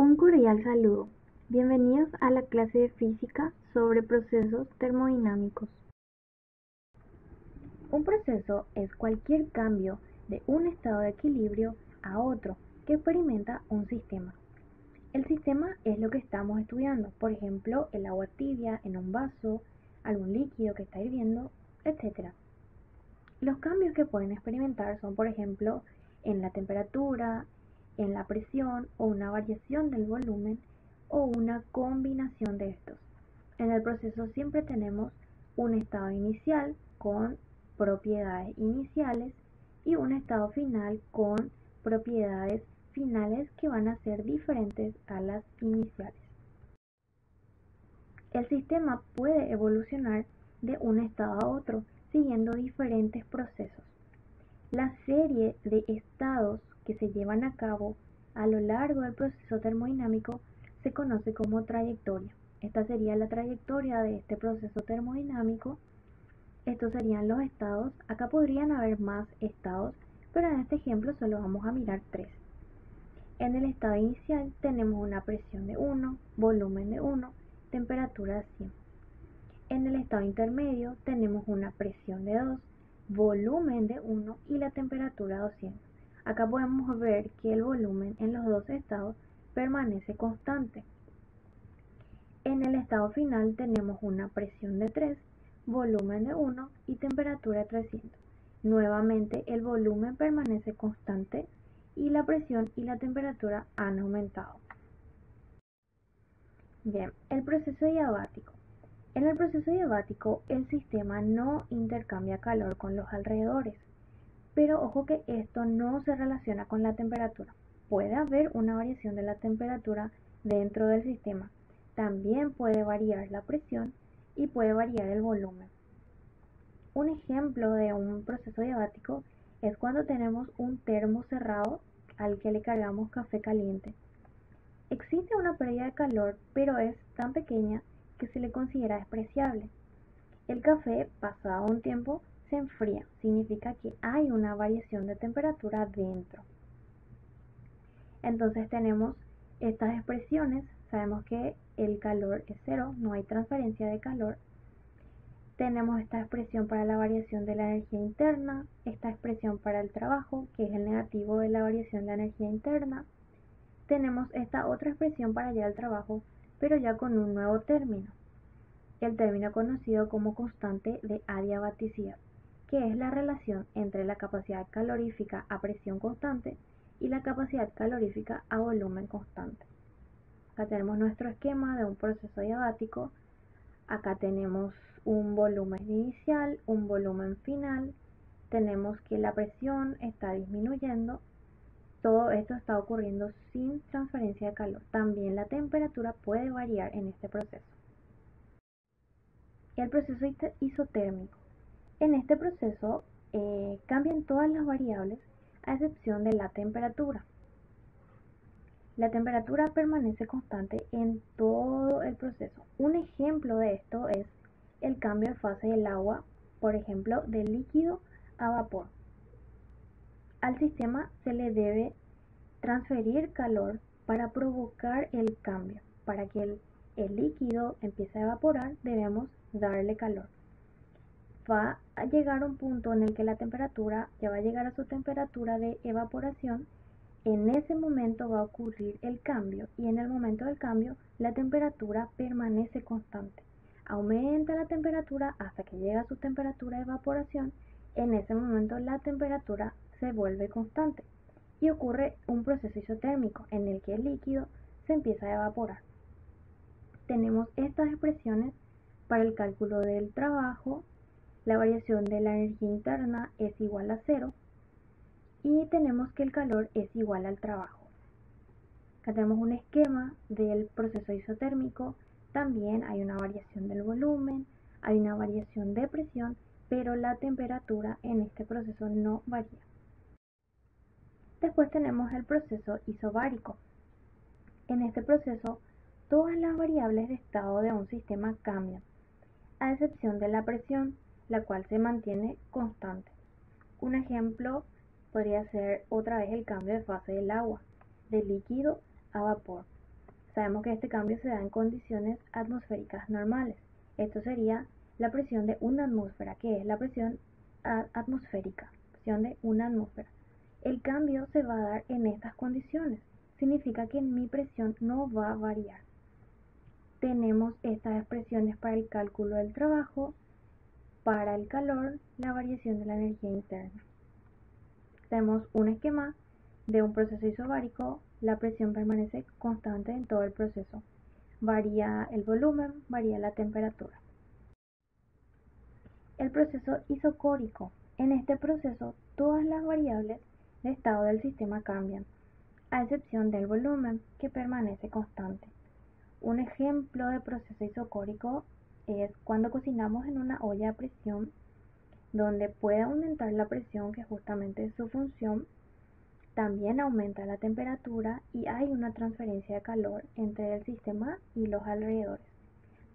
Un cordial saludo. Bienvenidos a la clase de física sobre procesos termodinámicos. Un proceso es cualquier cambio de un estado de equilibrio a otro que experimenta un sistema. El sistema es lo que estamos estudiando, por ejemplo, el agua tibia en un vaso, algún líquido que está hirviendo, etc. Los cambios que pueden experimentar son, por ejemplo, en la temperatura, en la presión o una variación del volumen o una combinación de estos. En el proceso siempre tenemos un estado inicial con propiedades iniciales y un estado final con propiedades finales que van a ser diferentes a las iniciales. El sistema puede evolucionar de un estado a otro siguiendo diferentes procesos. La serie de estados que se llevan a cabo a lo largo del proceso termodinámico se conoce como trayectoria. Esta sería la trayectoria de este proceso termodinámico. Estos serían los estados. Acá podrían haber más estados, pero en este ejemplo solo vamos a mirar 3. En el estado inicial tenemos una presión de 1, volumen de 1, temperatura de 100. En el estado intermedio tenemos una presión de 2, volumen de 1 y la temperatura 200. Acá podemos ver que el volumen en los dos estados permanece constante. En el estado final tenemos una presión de 3, volumen de 1 y temperatura de 300. Nuevamente el volumen permanece constante y la presión y la temperatura han aumentado. Bien, el proceso diabático. En el proceso diabático, el sistema no intercambia calor con los alrededores, pero ojo que esto no se relaciona con la temperatura. Puede haber una variación de la temperatura dentro del sistema. También puede variar la presión y puede variar el volumen. Un ejemplo de un proceso diabático es cuando tenemos un termo cerrado al que le cargamos café caliente. Existe una pérdida de calor, pero es tan pequeña que se le considera despreciable. El café, pasado un tiempo, se enfría, significa que hay una variación de temperatura dentro. Entonces tenemos estas expresiones, sabemos que el calor es cero, no hay transferencia de calor. Tenemos esta expresión para la variación de la energía interna, esta expresión para el trabajo, que es el negativo de la variación de la energía interna. Tenemos esta otra expresión para hallar el trabajo, pero ya con un nuevo término, el término conocido como constante de adiabaticidad, que es la relación entre la capacidad calorífica a presión constante y la capacidad calorífica a volumen constante. Acá tenemos nuestro esquema de un proceso adiabático. Acá tenemos un volumen inicial, un volumen final. Tenemos que la presión está disminuyendo. Todo esto está ocurriendo sin transferencia de calor. También la temperatura puede variar en este proceso. El proceso isotérmico. En este proceso cambian todas las variables a excepción de la temperatura. La temperatura permanece constante en todo el proceso. Un ejemplo de esto es el cambio de fase del agua, por ejemplo, de líquido a vapor. Al sistema se le debe transferir calor para provocar el cambio. Para que el líquido empiece a evaporar, debemos darle calor. Va a llegar un punto en el que la temperatura ya va a llegar a su temperatura de evaporación. En ese momento va a ocurrir el cambio y en el momento del cambio la temperatura permanece constante. Aumenta la temperatura hasta que llega a su temperatura de evaporación. En ese momento la temperatura se vuelve constante y ocurre un proceso isotérmico en el que el líquido se empieza a evaporar. Tenemos estas expresiones para el cálculo del trabajo. La variación de la energía interna es igual a 0 y tenemos que el calor es igual al trabajo. Acá tenemos un esquema del proceso isotérmico. También hay una variación del volumen, hay una variación de presión, pero la temperatura en este proceso no varía. Después tenemos el proceso isobárico. En este proceso, todas las variables de estado de un sistema cambian, a excepción de la presión, la cual se mantiene constante. Un ejemplo podría ser otra vez el cambio de fase del agua, de líquido a vapor. Sabemos que este cambio se da en condiciones atmosféricas normales. Esto sería la presión de una atmósfera, que es la presión atmosférica, presión de una atmósfera. El cambio se va a dar en estas condiciones. Significa que mi presión no va a variar. Tenemos estas expresiones para el cálculo del trabajo, para el calor, la variación de la energía interna. Tenemos un esquema de un proceso isobárico. La presión permanece constante en todo el proceso. Varía el volumen, varía la temperatura. El proceso isocórico. En este proceso, todas las variables de estado del sistema cambian, a excepción del volumen, que permanece constante. Un ejemplo de proceso isocórico es cuando cocinamos en una olla a presión, donde puede aumentar la presión, que justamente es su función. También aumenta la temperatura y hay una transferencia de calor entre el sistema y los alrededores,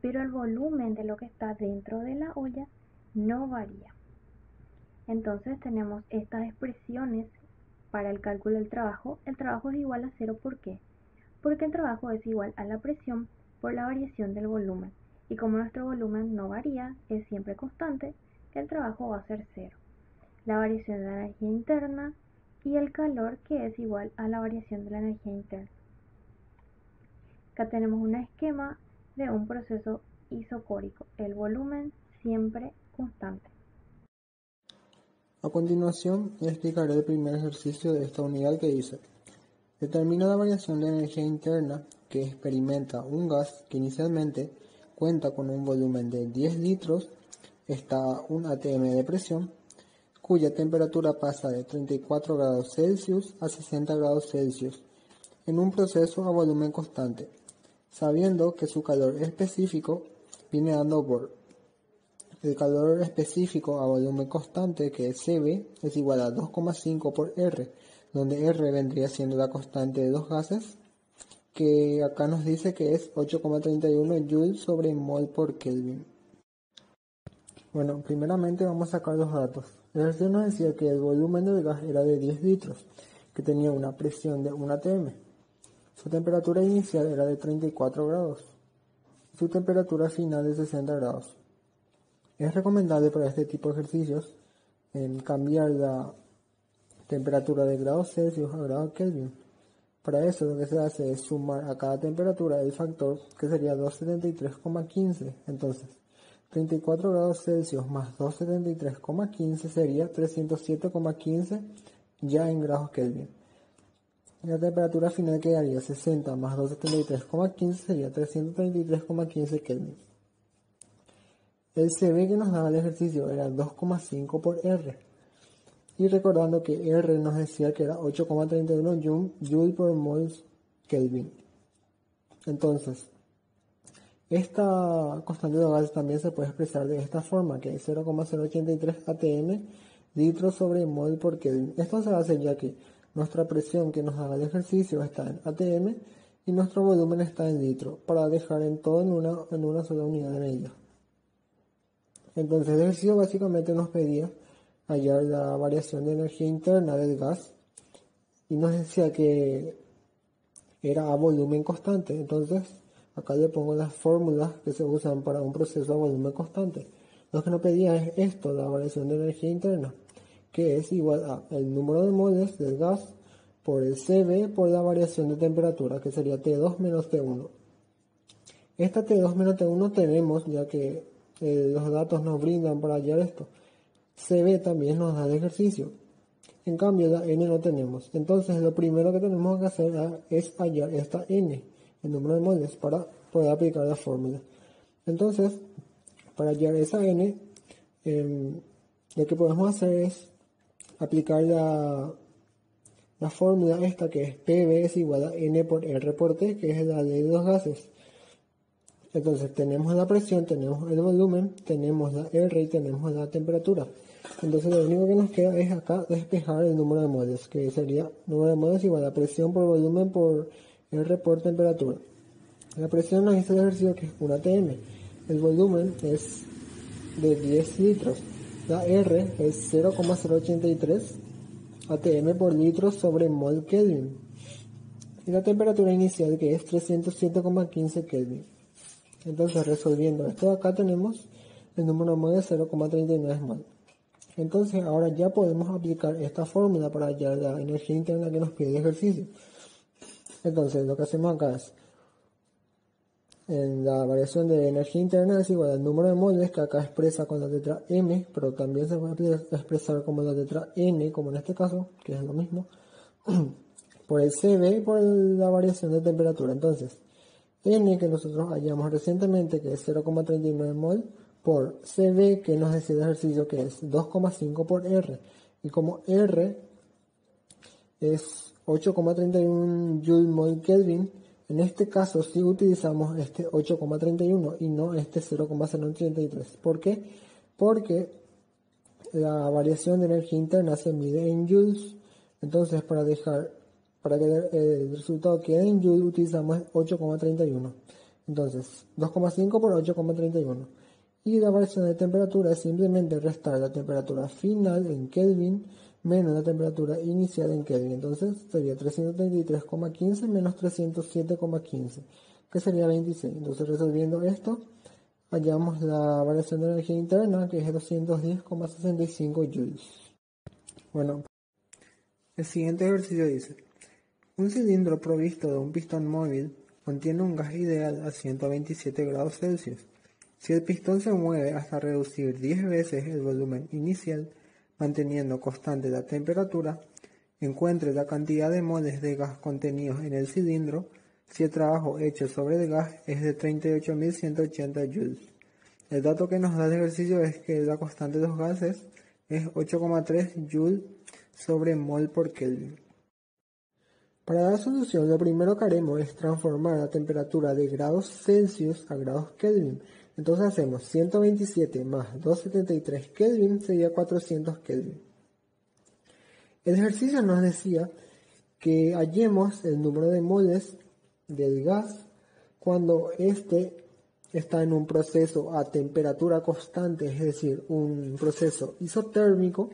pero el volumen de lo que está dentro de la olla no varía. Entonces tenemos estas expresiones para el cálculo del trabajo. El trabajo es igual a cero. ¿Por qué? Porque el trabajo es igual a la presión por la variación del volumen, y como nuestro volumen no varía, es siempre constante, el trabajo va a ser cero. La variación de la energía interna y el calor, que es igual a la variación de la energía interna. Acá tenemos un esquema de un proceso isocórico, el volumen siempre constante. A continuación, explicaré el primer ejercicio de esta unidad, que dice: determina la variación de energía interna que experimenta un gas que inicialmente cuenta con un volumen de 10 litros, está a 1 atm de presión, cuya temperatura pasa de 34 grados Celsius a 60 grados Celsius en un proceso a volumen constante, sabiendo que su calor específico viene dando por el calor específico a volumen constante, que es Cv, es igual a 2,5 por R, donde R vendría siendo la constante de dos gases, que acá nos dice que es 8,31 Joule sobre mol por Kelvin. Bueno, primeramente vamos a sacar los datos. El ejercicio nos decía que el volumen del gas era de 10 litros, que tenía una presión de 1 atm. Su temperatura inicial era de 34 grados. Su temperatura final de 60 grados. Es recomendable para este tipo de ejercicios cambiar la temperatura de grados Celsius a grados Kelvin. Para eso lo que se hace es sumar a cada temperatura el factor, que sería 273,15. Entonces, 34 grados Celsius más 273,15 sería 307,15 ya en grados Kelvin. La temperatura final quedaría 60 más 273,15 sería 333,15 Kelvin. El Cv que nos daba el ejercicio era 2,5 por R. Y recordando que R nos decía que era 8,31 Joule por mol Kelvin. Entonces, esta constante de gas también se puede expresar de esta forma, que es 0,083 atm litros sobre mol por Kelvin. Esto se hace ya que nuestra presión que nos daba el ejercicio está en atm y nuestro volumen está en litro, para dejar en todo en una sola unidad de medida. Entonces el ejercicio básicamente nos pedía hallar la variación de energía interna del gas y nos decía que era a volumen constante. Entonces acá le pongo las fórmulas que se usan para un proceso a volumen constante. Lo que nos pedía es esto, la variación de energía interna, que es igual a el número de moles del gas por el Cv por la variación de temperatura, que sería T2 menos T1. Esta T2 menos T1 tenemos, ya que los datos nos brindan para hallar esto. Cv también nos da el ejercicio. En cambio, la n no tenemos. Entonces, lo primero que tenemos que hacer es hallar esta n, el número de moles, para poder aplicar la fórmula. Entonces, para hallar esa n, lo que podemos hacer es aplicar la fórmula esta, que es Pv es igual a n por R por T, que es la ley de los gases. Entonces tenemos la presión, tenemos el volumen, tenemos la R y tenemos la temperatura. Entonces lo único que nos queda es acá despejar el número de moles, que sería número de moles igual a presión por volumen por R por temperatura. La presión nos dice el ejercicio que es 1 atm. El volumen es de 10 litros. La R es 0,083 atm por litro sobre mol Kelvin. y la temperatura inicial que es 307,15 Kelvin. Entonces resolviendo esto de acá tenemos el número de mol de 0,39 mol. Entonces ahora ya podemos aplicar esta fórmula para hallar la energía interna que nos pide el ejercicio. Entonces lo que hacemos acá es, en la variación de energía interna es igual al número de moles que acá expresa con la letra M, pero también se puede expresar como la letra N, como en este caso, que es lo mismo, por el CB y por la variación de temperatura. Entonces, N que nosotros hallamos recientemente, que es 0,39 mol, por CB que nos decía el ejercicio que es 2,5 por R. Y como R es 8,31 Joule mol Kelvin, en este caso sí utilizamos este 8,31 y no este 0,033. ¿Por qué? Porque la variación de energía interna se mide en joules. Entonces para que el resultado quede en joule utilizamos 8,31. Entonces 2,5 por 8,31. Y la variación de temperatura es simplemente restar la temperatura final en Kelvin menos la temperatura inicial en Kelvin. Entonces sería 333,15 menos 307,15, que sería 26. Entonces resolviendo esto, hallamos la variación de energía interna, que es 210,65 joules. Bueno, el siguiente ejercicio dice: un cilindro provisto de un pistón móvil contiene un gas ideal a 127 grados Celsius. Si el pistón se mueve hasta reducir 10 veces el volumen inicial, manteniendo constante la temperatura, encuentre la cantidad de moles de gas contenidos en el cilindro si el trabajo hecho sobre el gas es de 38.180 joules. El dato que nos da el ejercicio es que la constante de los gases es 8,3 joules sobre mol por Kelvin. Para dar solución, lo primero que haremos es transformar la temperatura de grados Celsius a grados Kelvin. Entonces hacemos 127 más 273 Kelvin sería 400 Kelvin. El ejercicio nos decía que hallemos el número de moles del gas cuando este está en un proceso a temperatura constante, es decir, un proceso isotérmico,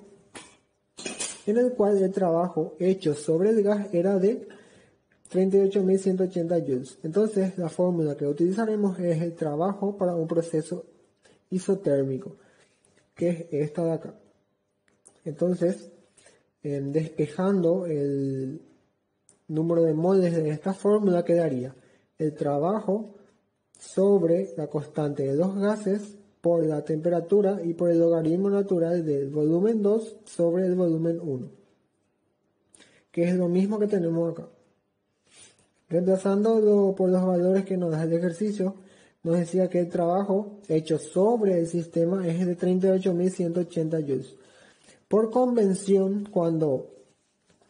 en el cual el trabajo hecho sobre el gas era de 38.180 joules. Entonces la fórmula que utilizaremos es el trabajo para un proceso isotérmico, que es esta de acá. Entonces, despejando el número de moles de esta fórmula, quedaría el trabajo sobre la constante de los gases por la temperatura y por el logaritmo natural del volumen 2 sobre el volumen 1, que es lo mismo que tenemos acá. Reemplazándolo por los valores que nos da el ejercicio, nos decía que el trabajo hecho sobre el sistema es de 38.180 joules. Por convención, cuando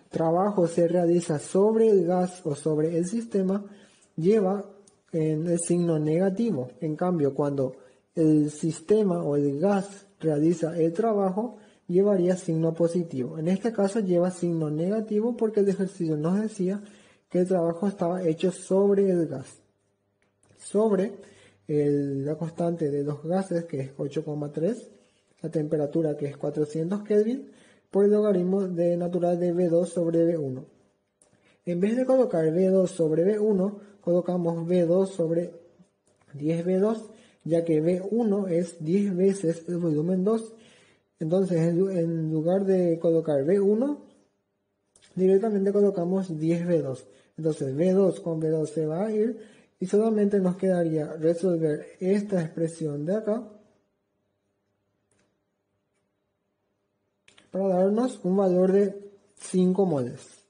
trabajo se realiza sobre el gas o sobre el sistema, lleva en el signo negativo. En cambio, cuando el sistema o el gas realiza el trabajo, llevaría signo positivo. En este caso lleva signo negativo porque el ejercicio nos decía que el trabajo estaba hecho sobre el gas, sobre la constante de los gases, que es 8,3, la temperatura, que es 400 Kelvin, por el logaritmo natural de V2 sobre V1. En vez de colocar V2 sobre V1, colocamos V2 sobre 10V2, ya que V1 es 10 veces el volumen 2. Entonces, en lugar de colocar V1, directamente colocamos 10V2. Entonces V2 con V2 se va a ir y solamente nos quedaría resolver esta expresión de acá para darnos un valor de 5 moles.